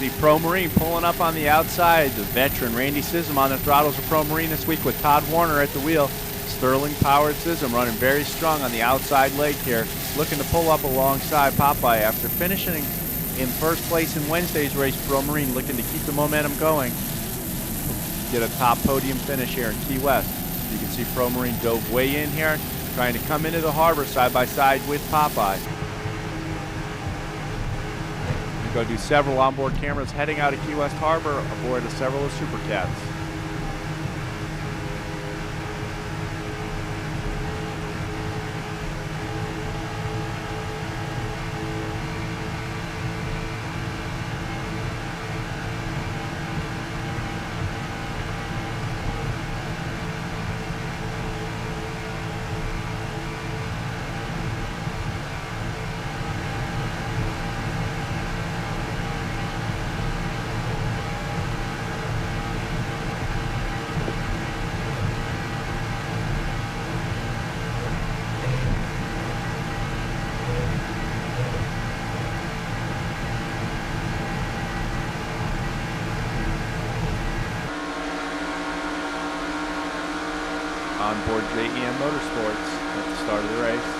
see Pro Marine pulling up on the outside. The veteran Randy Sism on the throttles of Pro Marine this week with Todd Warner at the wheel. Sterling powered Sism running very strong on the outside leg here, looking to pull up alongside Popeye after finishing in first place in Wednesday's race. Pro Marine looking to keep the momentum going, get a top podium finish here in Key West. You can see Pro Marine dove way in here, trying to come into the harbor side by side with Popeye. Go do several onboard cameras heading out of Key West Harbor aboard several of Super Cats. Onboard JEM Motorsports at the start of the race.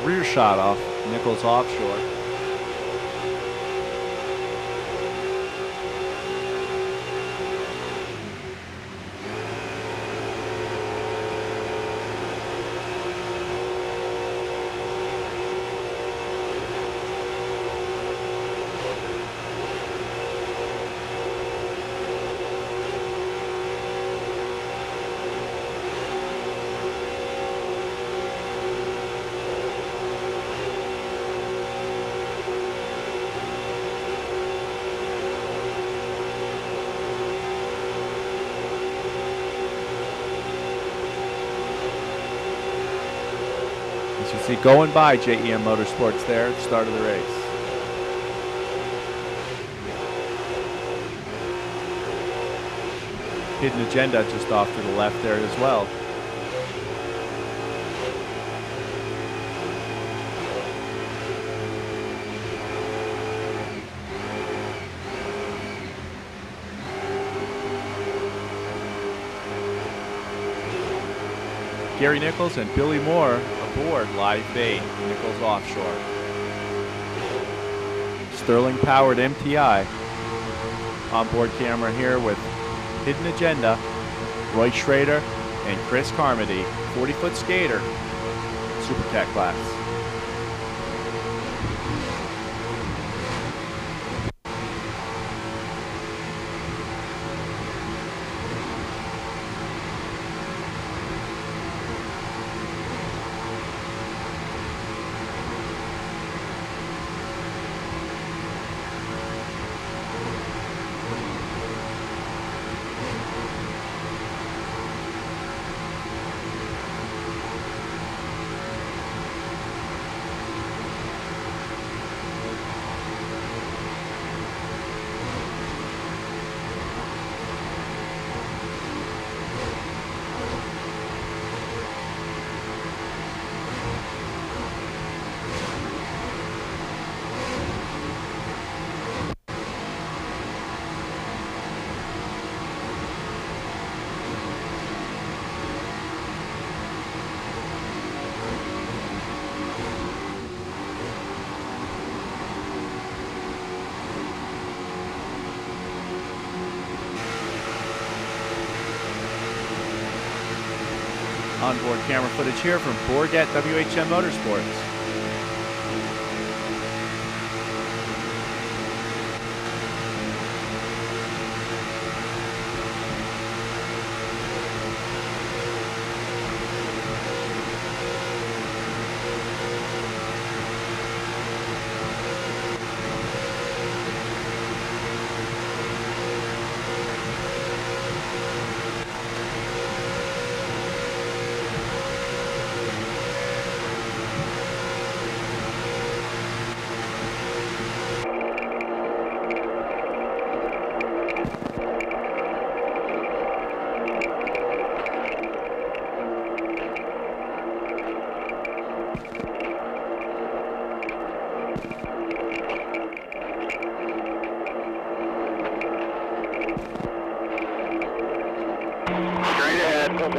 Rear shot off Nichols Offshore. As you see going by JEM Motorsports there at the start of the race. Hidden Agenda just off to the left there as well. Gary Nichols and Billy Moore aboard live bait, Nichols Offshore. Sterling powered MTI. Onboard camera here with Hidden Agenda, Roy Schrader, and Chris Carmody, 40-foot skater, Super Cat class. Onboard camera footage here from Borget WHM Motorsports.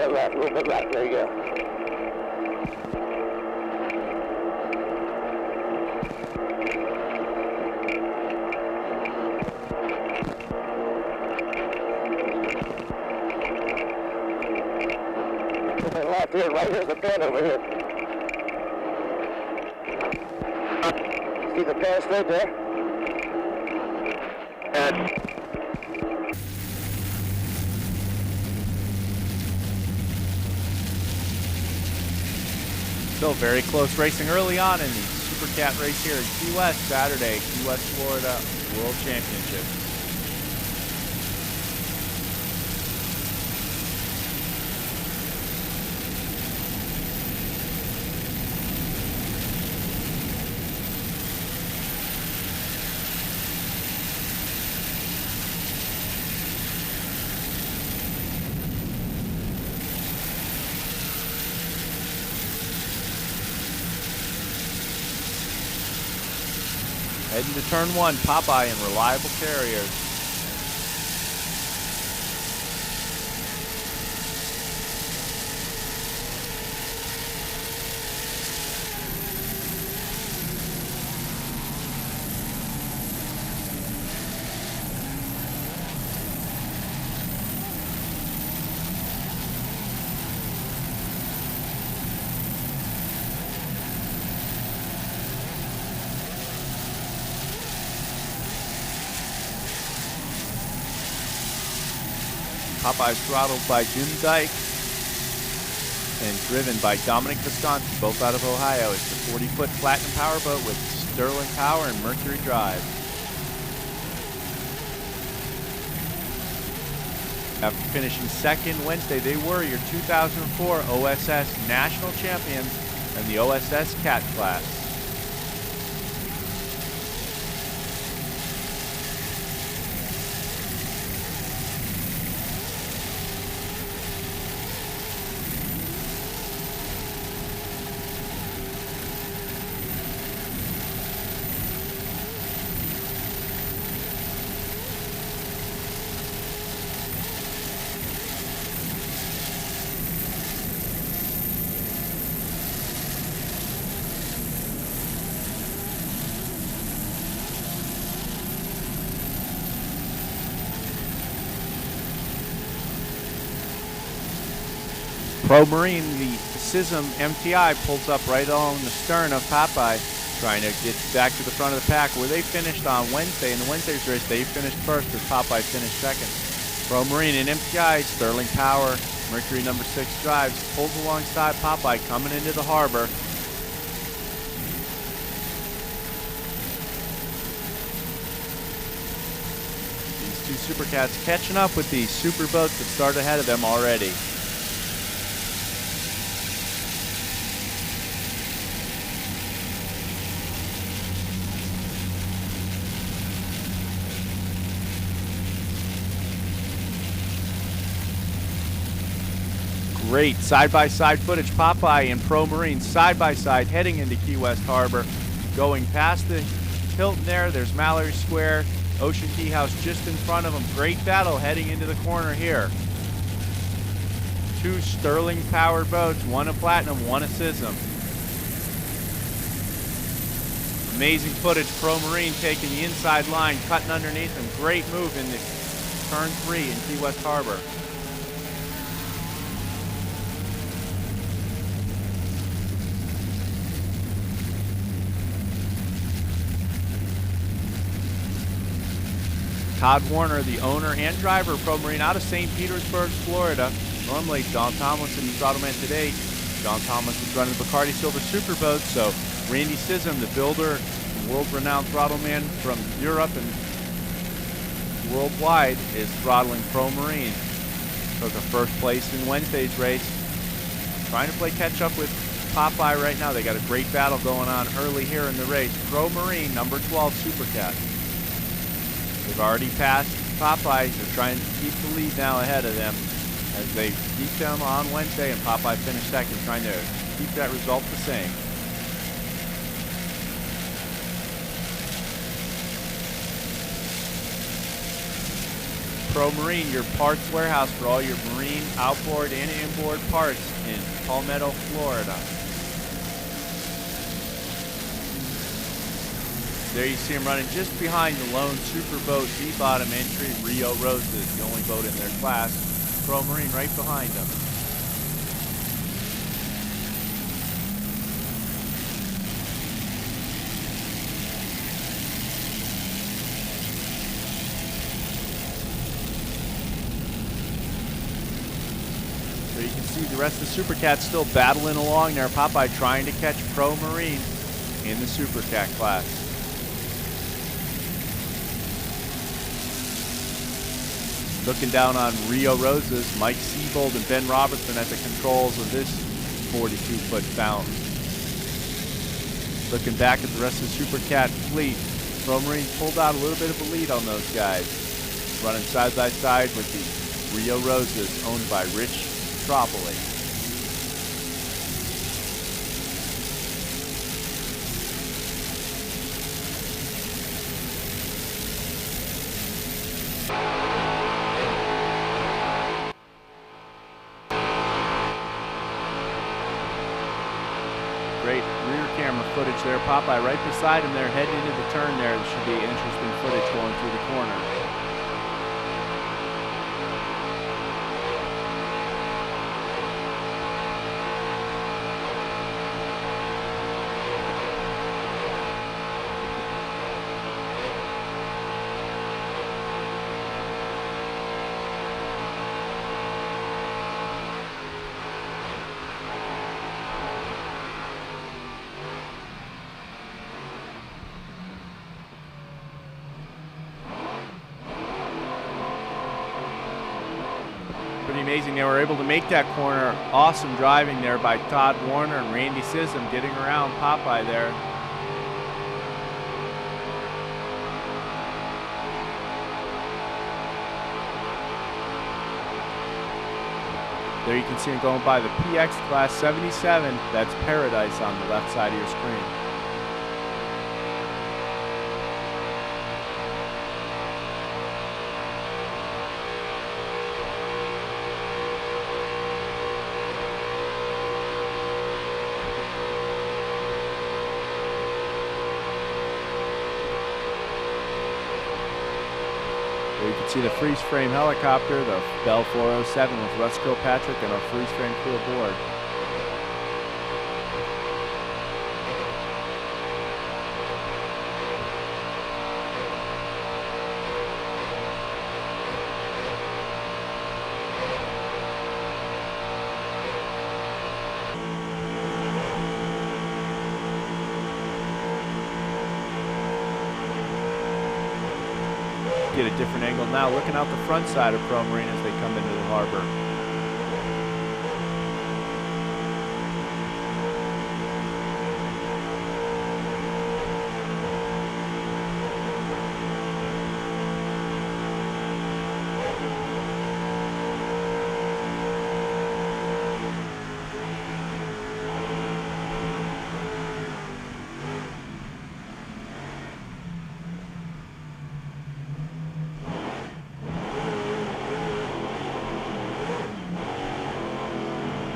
A little bit left, there you go. A little bit left here, right here's the bend over here. See the pass right there? And still very close racing early on in the Super Cat race here in Key West, Saturday, Key West, Florida World Championship. Heading to turn one, Popeye and Reliable Carriers. Popeye's throttled by Jim Dyke and driven by Dominic Visconti, both out of Ohio. It's a 40-foot Platinum Powerboat with Sterling Power and Mercury Drive. After finishing second Wednesday, they were your 2004 OSS National Champions in the OSS Cat class. Pro Marine, the SISM MTI, pulls up right along the stern of Popeye, trying to get back to the front of the pack where they finished on Wednesday. In the Wednesday's race, they finished first as Popeye finished second. Pro Marine and MTI, Sterling Power, Mercury number 6 drives, pulls alongside Popeye coming into the harbor. These two Super Cats catching up with the super boats that start ahead of them already. Great side-by-side footage. Popeye and Pro Marine side-by-side heading into Key West Harbor. Going past the Hilton there, there's Mallory Square, Ocean Key House just in front of them. Great battle heading into the corner here. Two Sterling-powered boats, one a Platinum, one a SISM. Amazing footage. Pro Marine taking the inside line, cutting underneath them. Great move in the turn 3 in Key West Harbor. Todd Warner, the owner and driver of Pro Marine out of St. Petersburg, Florida. Normally, Don Tomlinson, the throttleman today. Don Tomlinson's running the Bacardi Silver Superboat, so Randy Sissom, the builder, world-renowned throttleman from Europe and worldwide, is throttling Pro Marine. Took a first place in Wednesday's race. Trying to play catch-up with Popeye right now. They got a great battle going on early here in the race. Pro Marine, number 12, Supercat. They've already passed Popeye. They're trying to keep the lead now ahead of them as they beat them on Wednesday, and Popeye finished second, trying to keep that result the same. Pro Marine, your parts warehouse for all your marine outboard and inboard parts in Palmetto, Florida. There you see them running just behind the lone Superboat V-bottom entry, Rio Roses, the only boat in their class. Pro Marine right behind them. So you can see the rest of the Supercats still battling along there. Popeye trying to catch Pro Marine in the Supercat class. Looking down on Rio Roses, Mike Siebold and Ben Robertson at the controls of this 42-foot fountain. Looking back at the rest of the Supercat fleet, Pro Marine pulled out a little bit of a lead on those guys. Running side by side with the Rio Roses, owned by Rich Tropoli. Great rear camera footage there. Popeye right beside him there, heading into the turn there. There should be interesting footage going through the corner. Pretty amazing. They were able to make that corner. Awesome driving there by Todd Warner and Randy Sissom getting around Popeye there. There you can see him going by the PX Class 77. That's Paradise on the left side of your screen. You can see the freeze frame helicopter, the Bell 407 with Russ Kilpatrick and our freeze frame crew aboard. Get a different angle now, looking out the front side of Pro Marine as they come into the harbor.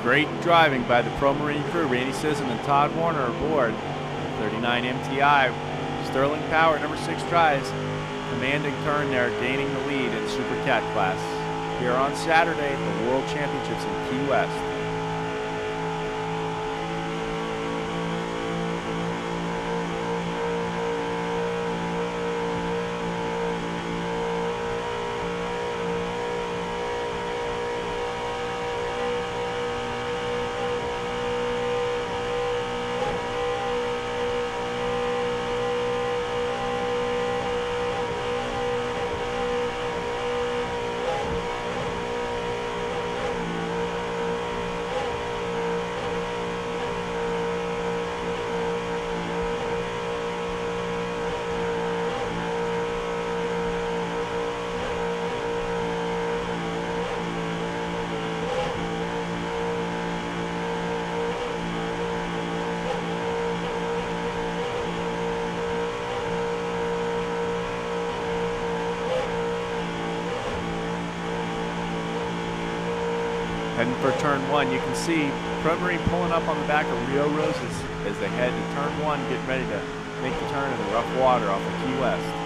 Great driving by the Pro Marine crew, Randy Sissom and Todd Warner aboard. 39 MTI, Sterling Power, number 6 drives. Commanding turn there, gaining the lead in Super Cat class. Here on Saturday, the World Championships in Key West. Heading for turn one, you can see Pro Marine pulling up on the back of Rio Roses as they head to turn one, getting ready to make the turn in the rough water off of Key West.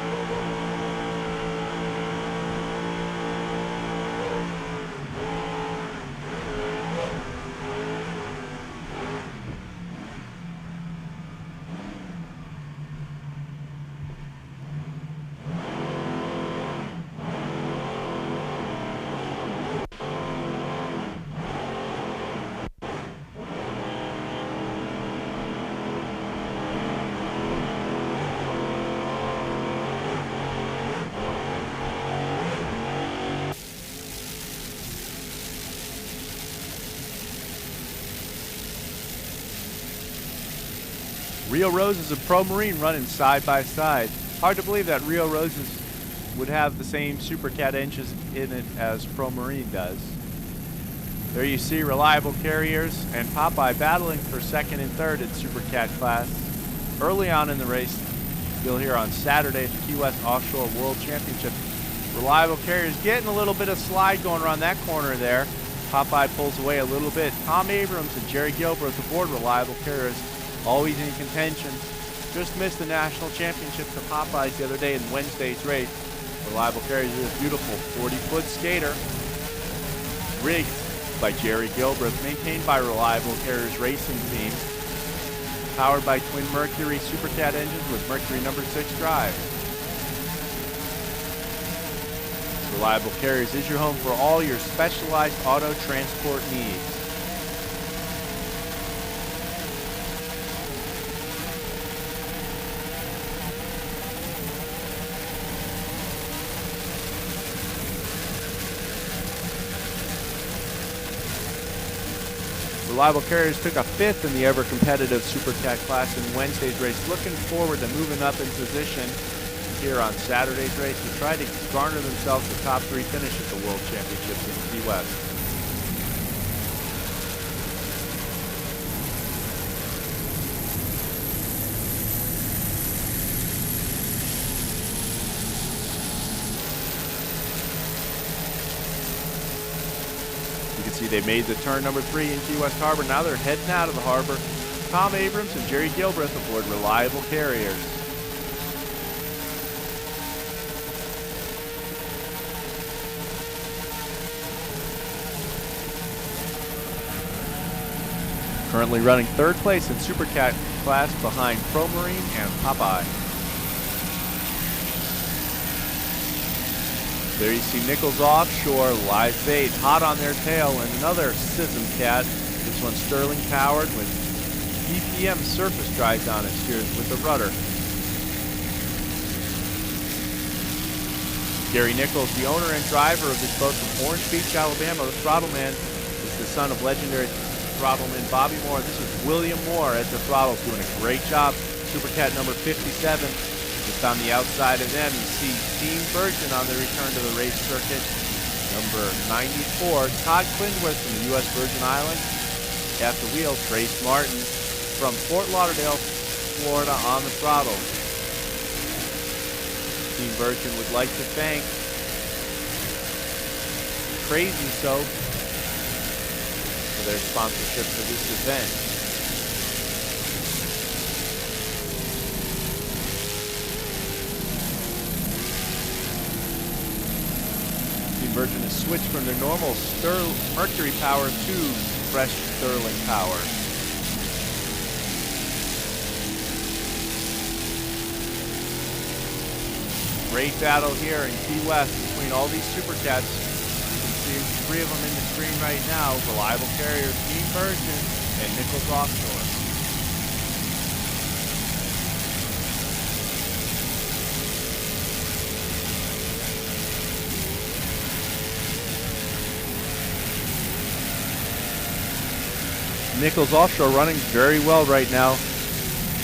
Rio Roses and Pro Marine running side by side. Hard to believe that Rio Roses would have the same Super Cat engines in it as Pro Marine does. There you see Reliable Carriers and Popeye battling for second and third in Super Cat class. Early on in the race, you'll hear on Saturday at the Key West Offshore World Championship, Reliable Carriers getting a little bit of slide going around that corner there. Popeye pulls away a little bit. Tom Abrams and Jerry Gilbert aboard Reliable Carriers, always in contention. Just missed the national championship to Popeyes the other day in Wednesday's race. Reliable Carriers is a beautiful 40-foot skater, rigged by Jerry Gilbreth, maintained by Reliable Carriers Racing Team, powered by twin Mercury Super Cat engines with Mercury number 6 drive. Reliable Carriers is your home for all your specialized auto transport needs. Reliable Carriers took a 5th in the ever-competitive Super Cat class in Wednesday's race. Looking forward to moving up in position here on Saturday's race to try to garner themselves the top 3 finish at the World Championships in Key West. See, they made the turn number 3 in Key West Harbor. Now they're heading out of the harbor. Tom Abrams and Jerry Gilbreth aboard Reliable Carriers. Currently running 3rd place in Super Cat class behind Pro Marine and Popeye. There you see Nichols Offshore, live bait, hot on their tail, and another Sism Cat. This one's Sterling powered with BPM surface drives on it, steers with the rudder. Gary Nichols, the owner and driver of this boat from Orange Beach, Alabama. The throttle man is the son of legendary throttleman Bobby Moore. This is William Moore at the throttles, doing a great job. Super Cat number 57. Just on the outside of them, you see Team Virgin on the return to the race circuit. Number 94, Todd Klindworth from the U.S. Virgin Islands. At the wheel, Trace Martin from Fort Lauderdale, Florida on the throttle. Team Virgin would like to thank Crazy Soap for their sponsorship for this event. Virgin has switched from their normal Mercury power to fresh Sterling power. Great battle here in Key West between all these Super Cats. You can see 3 of them in the screen right now. Reliable Carriers, Team Virgin, and Nichols Offshore. Nichols Offshore running very well right now.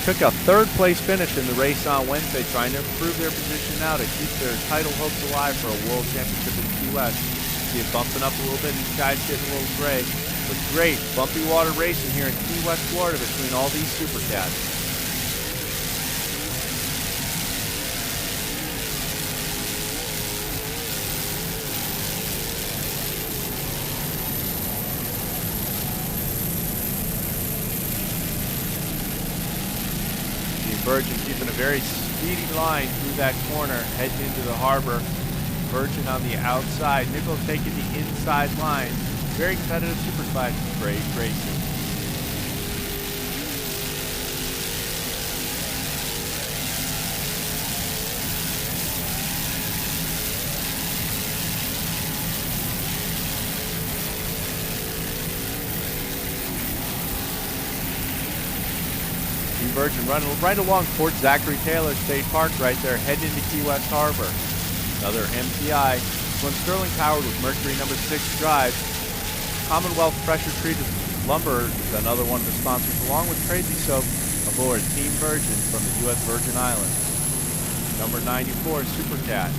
Took a 3rd place finish in the race on Wednesday, trying to improve their position now to keep their title hopes alive for a World Championship in Key West. See it bumping up a little bit, and the sky's getting a little gray. But great bumpy water racing here in Key West, Florida between all these Super Cats. Virgin keeping a very speedy line through that corner, heading into the harbor. Virgin on the outside. Nickel taking the inside line. Very competitive superclass. Great racing. Team Virgin running right along Fort Zachary Taylor State Park right there, heading into Key West Harbor. Another MPI. This one's sterling powered with Mercury number 6 drive. Commonwealth pressure treated lumber is another one of the sponsors, along with Crazy Soap aboard Team Virgin from the U.S. Virgin Islands. Number 94, Supercat.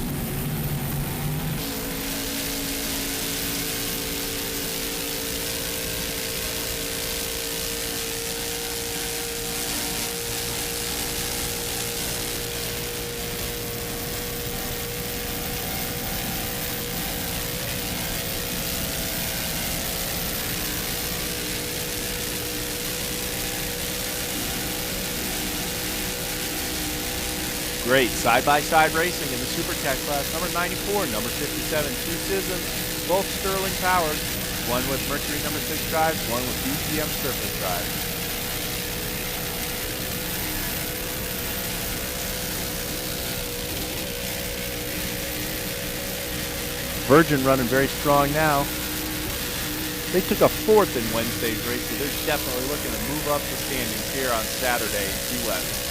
Great side-by-side racing in the Supercat class. Number 94, number 57, two Sisms, both sterling powered. One with Mercury number 6 drives, one with BGM surface drives. Virgin running very strong now. They took a 4th in Wednesday's race, so they're definitely looking to move up the standings here on Saturday in Key West.